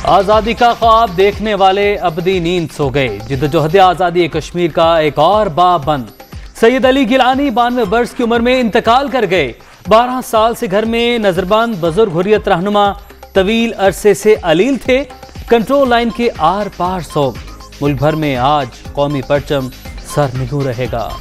आज़ादी का ख्वाब देखने वाले अबदी नींद सो गए। जिद्दोजहद आज़ादी कश्मीर का एक और बाब बंद। सैयद अली गिलानी 92 वर्ष की उम्र में इंतकाल कर गए। 12 साल से घर में नजरबंद बुजुर्ग हुर्रियत रहनुमा तवील अरसे से अलील थे। कंट्रोल लाइन के आर पार सोग। मुल्क भर में आज कौमी परचम सरनिगू रहेगा।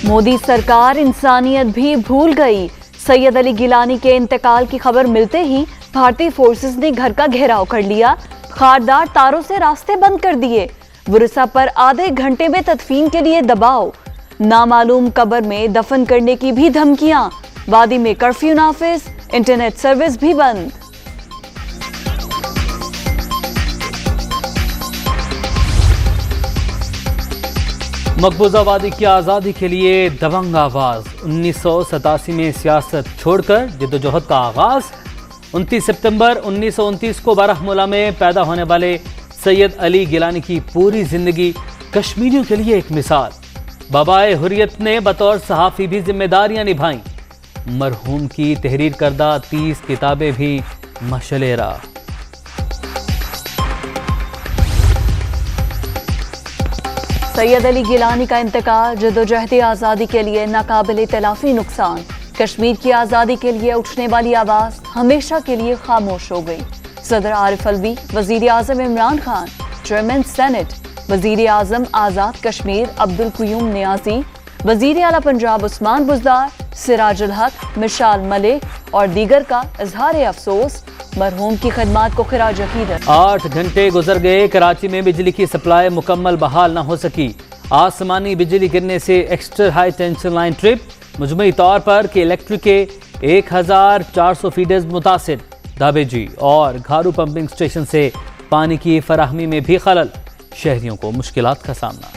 मोदी सरकार इंसानियत भी भूल गई। सैयद अली गिलानी के इंतकाल की खबर मिलते ही भारतीय फोर्सेस ने घर का घेराव कर लिया। खारदार तारों से रास्ते बंद कर दिए। वुरसा पर आधे घंटे में तदफीन के लिए दबाव। नामालूम कब्र में दफन करने की भी धमकियां। वादी में कर्फ्यू नाफिज, इंटरनेट सर्विस भी बंद। मकबूजा वादी की आज़ादी के लिए दबंग आवाज। 1987 में सियासत छोड़कर जिद्दोजहद का आगाज। 29 सितंबर 1929 को बारामूला में पैदा होने वाले सैयद अली गिलानी की पूरी जिंदगी कश्मीरियों के लिए एक मिसाल। बाबाए हुर्रियत ने बतौर सहाफ़ी भी जिम्मेदारियां निभाई। मरहूम की तहरीर करदा 30 किताबें भी मशले राह। सैयद अली गिलानी का इंतकाल जद्दोजहद आज़ादी के लिए नाकाबिल तलाफी नुकसान। कश्मीर की आज़ादी के लिए उठने वाली आवाज़ हमेशा के लिए खामोश हो गई। सदर आरिफ अलवी, वज़ीर आज़म इमरान खान, चेयरमैन सेनेट, वज़ीर आज़म आज़ाद कश्मीर अब्दुल क़य्यूम नियाज़ी, वज़ीर आला पंजाब उस्मान बुज़दार, सिराजुल हक, मिशाल मलिक और दीगर का इज़हार अफसोस। मरहूम की खिदमात को खिराज अकीदत। 8 घंटे गुजर गए। कराची में बिजली की सप्लाई मुकम्मल बहाल न हो सकी। आसमानी बिजली गिरने से extra high tension line trip. मुजमई तौर पर के इलेक्ट्रिक के 1400 फीडर्स मुतासिर। दाबेजी और घारू पंपिंग स्टेशन से पानी की फराहमी में भी खलल। शहरियों को मुश्किलात का सामना।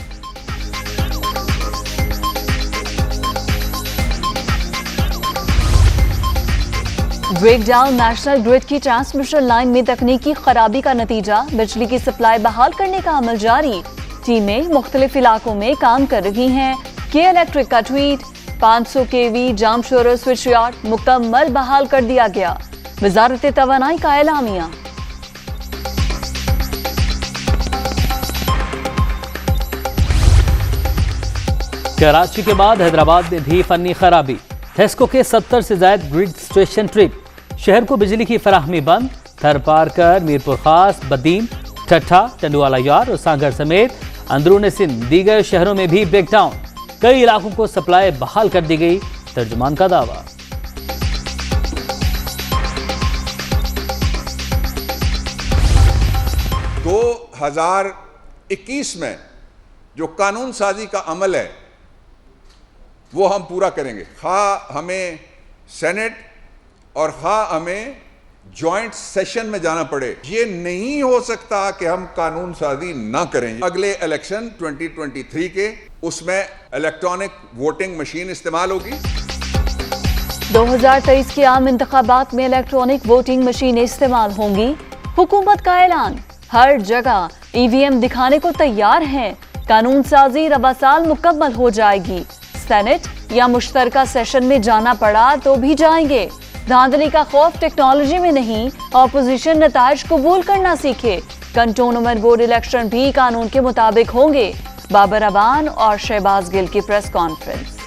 ब्रेकडाउन नेशनल ग्रिड की ट्रांसमिशन लाइन में तकनीकी खराबी का नतीजा। बिजली की सप्लाई बहाल करने का अमल जारी। टीमें मुख्तलिफ इलाकों में काम कर रही हैं। के इलेक्ट्रिक का tweet. 500 kV Jamshoro switch yard मुकम्मल बहाल कर दिया गया। वजारत तवानाई का एलामिया। कराची के बाद हैदराबाद में भी फनी खराबी। हेस्को के 70 से ज्यादा ग्रिड स्टेशन ट्रिप। शहर को बिजली की फराहमी बंद। थर पार कर मीरपुर खास, बदीन, ठट्ठा, टंडुवाला यार और सांगर समेत अंदरून सिंध दीगर शहरों में भी ब्रेकडाउन। कई इलाकों को सप्लाई बहाल कर दी गई। तर्जुमान का दावा। 2021 में जो कानून साजी का अमल है वो हम पूरा करेंगे। खा हमें सेनेट और खा हमें जॉइंट सेशन में जाना पड़े। ये नहीं हो सकता कि हम कानून साजी ना करें। अगले इलेक्शन 2023 के उसमें इलेक्ट्रॉनिक वोटिंग मशीन इस्तेमाल होगी। 2023 के आम इंतखाबात में इलेक्ट्रॉनिक वोटिंग मशीनें इस्तेमाल होंगी। हुकूमत का ऐलान। हर जगह EVM दिखाने को तैयार हैं। कानून साजी रबा साल मुकम्मल हो जाएगी। सेनेट या मुश्तरका सेशन में जाना पड़ा तो भी जाएंगे। धांधली का खौफ टेक्नोलॉजी में नहीं, ऑपोजिशन नताइज कबूल करना सीखे। कंटोनमेंट बोर्ड इलेक्शन भी कानून के मुताबिक होंगे। बाबर अबान और शहबाज गिल की प्रेस कॉन्फ्रेंस।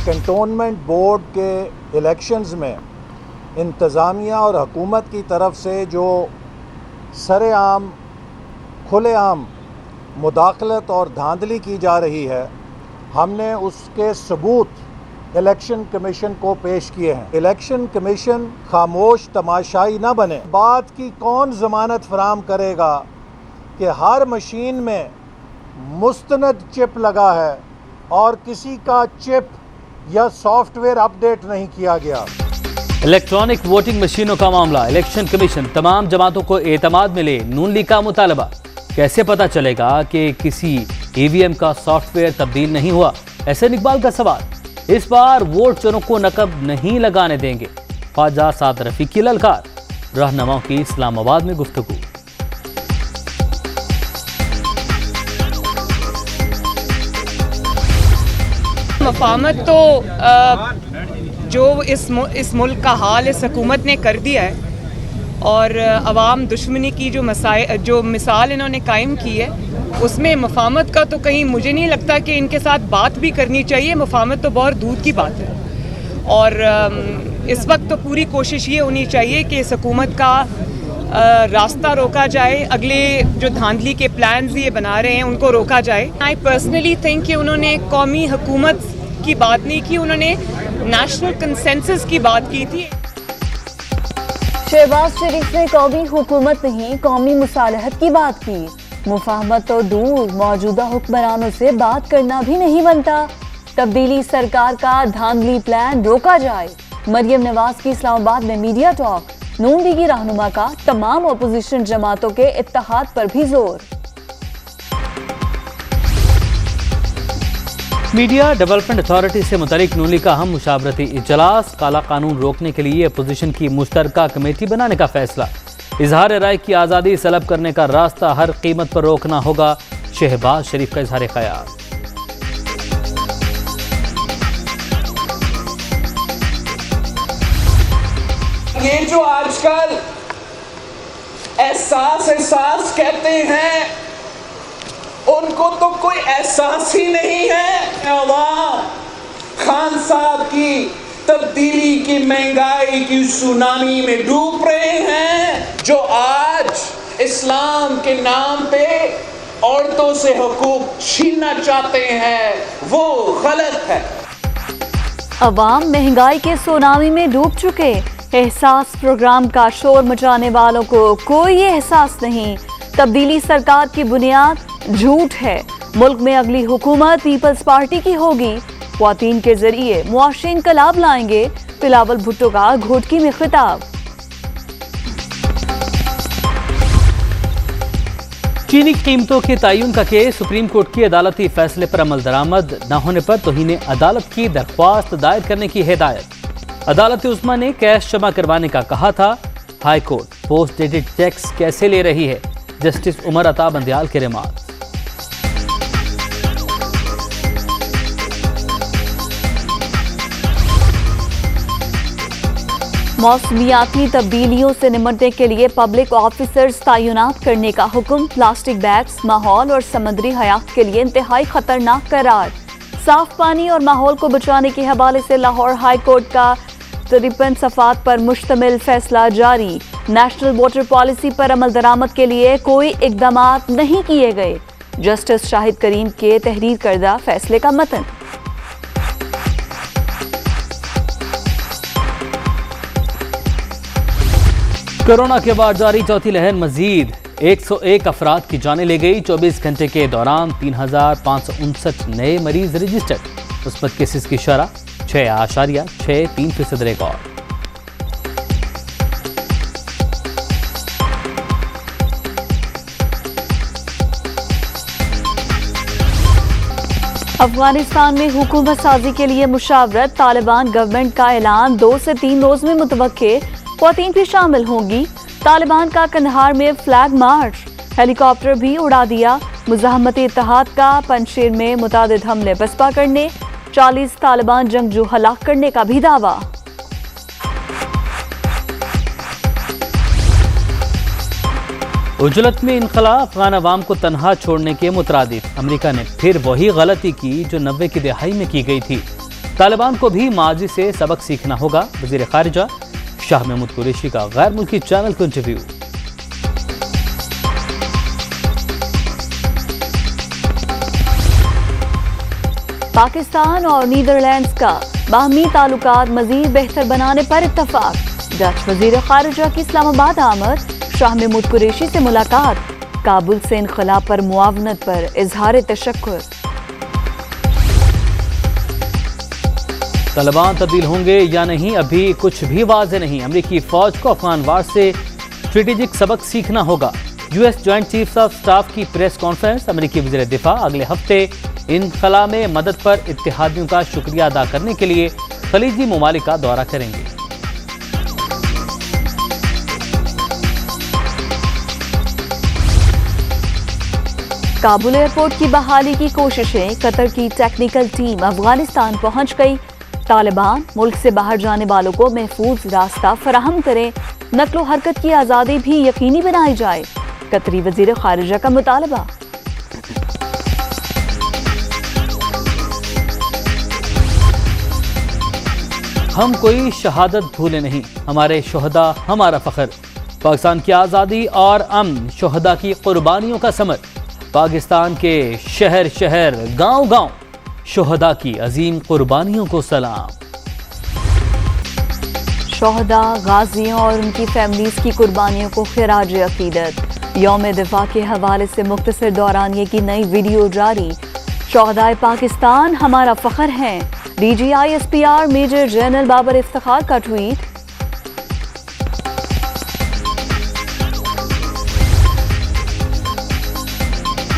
कंटोनमेंट बोर्ड के इलेक्शंस में इंतज़ामिया और हुकूमत की तरफ से जो सरेआम खुलेआम मुदाखलत और धांधली की जा रही है, हमने उसके सबूत इलेक्शन कमीशन को पेश किए हैं। इलेक्शन कमीशन खामोश तमाशाई न बने। बात की कौन ज़मानत फराम करेगा कि हर मशीन में मुस्तनद चिप लगा है और किसी का चिप या सॉफ्टवेयर अपडेट नहीं किया गया। इलेक्ट्रॉनिक वोटिंग मशीनों का मामला। इलेक्शन कमीशन तमाम जमातों को एतमाद मिले। नून लीग का मुतालबा। कैसे पता चलेगा कि किसी EVM का सॉफ्टवेयर तब्दील नहीं हुआ? एहसन इकबाल का सवाल। इस बार वोट चोरों को नकब नहीं लगाने देंगे। ख्वाजा साद रफी की ललकार। रहनुमाओं की इस्लामाबाद में गुफ्तगू। मफाहमत तो जो इस मुल्क का हाल इस हुकूमत ने कर दिया है और अवाम दुश्मनी की जो मिसाल इन्होंने कायम की है, उसमें मफामत का तो कहीं मुझे नहीं लगता कि इनके साथ बात भी करनी चाहिए। मफामत तो बहुत दूर की बात है। और इस वक्त तो पूरी कोशिश ये होनी चाहिए कि इस हुकूमत का रास्ता रोका जाए, अगले जो धांधली के प्लान्स ये बना रहे हैं उनको रोका जाए। आई पर्सनली थिंक कि उन्होंने कौमी हुकूमत की बात नहीं की, उन्होंने नेशनल कंसेंसस की बात की थी। शहबाज शरीफ ने कौमी हुकूमत नहीं, कौमी मुसालहत की बात की। मुफाहमत तो दूर, मौजूदा हुक्मरानों से बात करना भी नहीं बनता। तब्दीली सरकार का धांधली प्लान रोका जाए। मरियम नवाज की इस्लामाबाद में मीडिया टॉक। नून लीगी रहनुमा का तमाम अपोजिशन जमातों के इत्तेहाद पर भी जोर। मीडिया डेवलपमेंट अथॉरिटी से मुतालिक नून लीग का अहम मुशावरती इजलास। काला कानून रोकने के लिए अपोजिशन की मुश्तरका कमेटी बनाने का फैसला। इजहार राय की आज़ादी सलब करने का रास्ता हर कीमत पर रोकना होगा। शहबाज शरीफ का इजहार ख्याल। ये जो आजकल एहसास कहते हैं, उनको तो कोई एहसास ही नहीं है। अवाम खान साहब की तब्दीली की महंगाई की सुनामी में डूब रहे हैं। जो आज इस्लाम के नाम पे औरतों से हुकूक छीनना चाहते हैं, वो गलत है। अवाम महंगाई के सुनामी में डूब चुके। एहसास प्रोग्राम का शोर मचाने वालों को कोई एहसास नहीं। तब्दीली सरकार की बुनियाद झूठ है। मुल्क में अगली हुकूमत पीपल्स पार्टी की होगी। ख्वातीन के जरिए मुआशी इनकलाब लाएंगे। बिलावल भुट्टो का घोटकी में खिताब। चीनी कीमतों के तयन का केस। सुप्रीम कोर्ट के अदालती फैसले पर अमल दरामद न होने पर तौहीन अदालत की दरख्वास्त दायर करने की हिदायत। अदालत उस्मा ने कैश जमा करवाने का कहा था। High court post dated cheques कैसे ले रही है, जस्टिस उमर अता बंदियाल के रिमार्क। मौसमियाती तब्दीलियों से निपटने के लिए पब्लिक ऑफिसर्स तैनात करने का हुक्म। प्लास्टिक बैग्स माहौल और समुद्री हयात के लिए इंतहाई खतरनाक करार। साफ पानी और माहौल को बचाने के हवाले से लाहौर हाई कोर्ट का 53 सफ़ात पर मुश्तमिल फैसला जारी। नेशनल वाटर पॉलिसी पर अमल दरामद के लिए कोई इकदाम नहीं किए गए। जस्टिस शाहिद करीम के तहरीर करदा फैसले का मतन। कोरोना के बाद जारी चौथी लहर मजीद 101 अफराद की जानें ले गई। 24 घंटे के दौरान 3559 नए मरीज रजिस्टर्ड। मुस्बत केसेस की शरह 6.63% रिकॉर्ड। अफगानिस्तान में हुकूमत साजी के लिए मुशावरत। तालिबान गवर्नमेंट का ऐलान 2 से 3 रोज में मुतवक्के। ख्वातीन भी शामिल होंगी। तालिबान का कंधार में फ्लैग मार्च। हेलीकॉप्टर भी उड़ा दिया। मुज़ाहमती इत्तेहाद का पंजशीर में मुतादिद हमले बसपा करने। 40 तालिबान जंगजू हलाक करने का भी दावा। उजलत में इनखला अफगान अवाम को तनहा छोड़ने के मुतरादिफ। अमेरिका ने फिर वही गलती की जो 90 की दहाई में की गई थी। तालिबान को भी माजी से सबक सीखना होगा। वज़ीर खारिजा शाह महमूद कुरैशी का गैर मुल्की चैनल को इंटरव्यू। पाकिस्तान और नीदरलैंड्स का बाहमी ताल्लुकात मजीद बेहतर बनाने पर इत्तफाक। डच वज़ीर खारिजा की इस्लामाबाद आमद। शाह महमूद कुरैशी से मुलाकात। काबुल से इनखला पर मुआवनत पर इजहार तशक्कुर। तालिबान तब्दील होंगे या नहीं अभी कुछ भी वाज़ेह नहीं। अमेरिकी फौज को अफगान वार से स्ट्रेटेजिक सबक सीखना होगा। US joint chiefs of staff की प्रेस कॉन्फ्रेंस। अमेरिकी वज़ीर दिफा अगले हफ्ते इनखला में मदद पर इत्तेहादियों का शुक्रिया अदा करने के लिए खलीजी ममालिक का दौरा करेंगे। काबुल एयरपोर्ट की बहाली की कोशिशें। कतर की टेक्निकल टीम अफगानिस्तान पहुंच गई। तालिबान मुल्क से बाहर जाने वालों को महफूज रास्ता फराहम करें, नक्लो हरकत की आज़ादी भी यकीनी बनाई जाए। कतरी वजीर खारिजा का मुतालबा। हम कोई शहादत भूले नहीं, हमारे शोहदा हमारा फख्र। पाकिस्तान की आज़ादी और अमन शोहदा की कुर्बानियों का समर। पाकिस्तान के शहर शहर गांव गांव शोहदा की अजीम कुर्बानियों को सलाम। शोहदा, गाजियों और उनकी फैमिलीज की कुर्बानियों को खिराज अकीदत। यौम दिफा के हवाले से मुख्तसर दौरानिये की नई वीडियो जारी। शोहदाए पाकिस्तान हमारा फख्र हैं। DGISPR major general Babar Iftikhar का ट्वीट।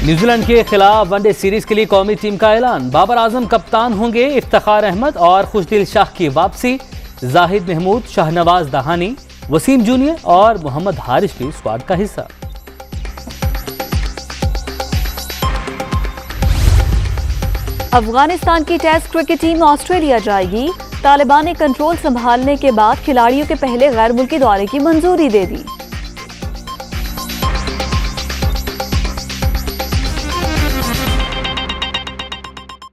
न्यूजीलैंड के खिलाफ वनडे सीरीज के लिए कौमी टीम का ऐलान। बाबर आजम कप्तान होंगे, इफ्तिखार अहमद और खुशदिल शाह की वापसी। जाहिद महमूद, शाहनवाज दहानी, वसीम जूनियर और मोहम्मद हारिस भी स्क्वाड का हिस्सा। अफगानिस्तान की टेस्ट क्रिकेट टीम ऑस्ट्रेलिया जाएगी। तालिबान ने कंट्रोल संभालने के बाद खिलाड़ियों के पहले गैर मुल्की दौरे की मंजूरी दे दी।